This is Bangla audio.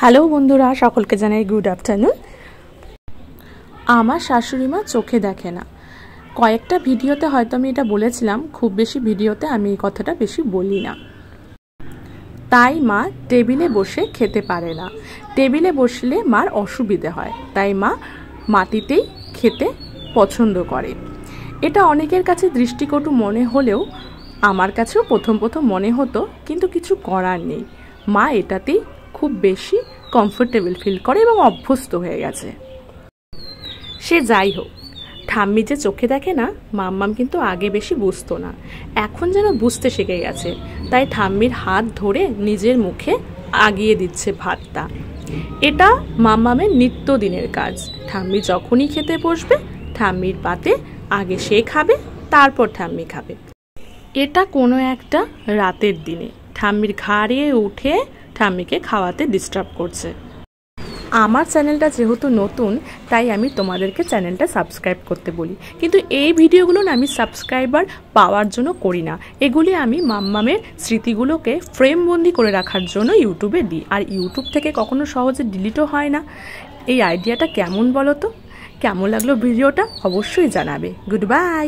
হ্যালো বন্ধুরা, সকলকে জানাই গুড আফটারনুন। আমার শাশুড়ি মা চোখে দেখে না। কয়েকটা ভিডিওতে হয়তো আমি এটা বলেছিলাম, খুব বেশি ভিডিওতে আমি এই কথাটা বেশি বলি না। তাই মা টেবিলে বসে খেতে পারে না। টেবিলে বসলে মার অসুবিধে হয়, তাই মা মাটিতেই খেতে পছন্দ করে। এটা অনেকের কাছে দৃষ্টিকটু মনে হলেও আমার কাছেও প্রথম মনে হতো, কিন্তু কিছু করার নেই। মা এটাতেই খুব বেশি কমফোর্টেবল ফিল করে এবং অভ্যস্ত হয়ে গেছে। সে যাই হোক, ঠাম্মি যে চোখে দেখে না, মাম্মাম কিন্তু আগে বেশি বুঝতো না, এখন যেন বুঝতে শিখে গেছে। তাই ঠাম্মির হাত ধরে নিজের মুখে আগিয়ে দিচ্ছে ভাতটা। এটা মাম্মামের নিত্যদিনের কাজ। ঠাম্মি যখনই খেতে বসবে, ঠাম্মির পাতে আগে সে খাবে, তারপর ঠাম্মি খাবে। এটা কোনো একটা রাতের দিনে ঠাম্মির ঘাড়ে উঠে ঠাম্মিকে খাওয়াতে ডিস্টার্ব করছে। আমার চ্যানেলটা যেহেতু নতুন, তাই আমি তোমাদেরকে চ্যানেলটা সাবস্ক্রাইব করতে বলি, কিন্তু এই ভিডিওগুলো না আমি সাবস্ক্রাইবার পাওয়ার জন্য করি না। এগুলি আমি মাম্মামের স্মৃতিগুলোকে ফ্রেমবন্দি করে রাখার জন্য ইউটিউবে দিই, আর ইউটিউব থেকে কখনো সহজে ডিলিটও হয় না। এই আইডিয়াটা কেমন বলো তো? কেমন লাগলো ভিডিওটা অবশ্যই জানাবে। Good bye.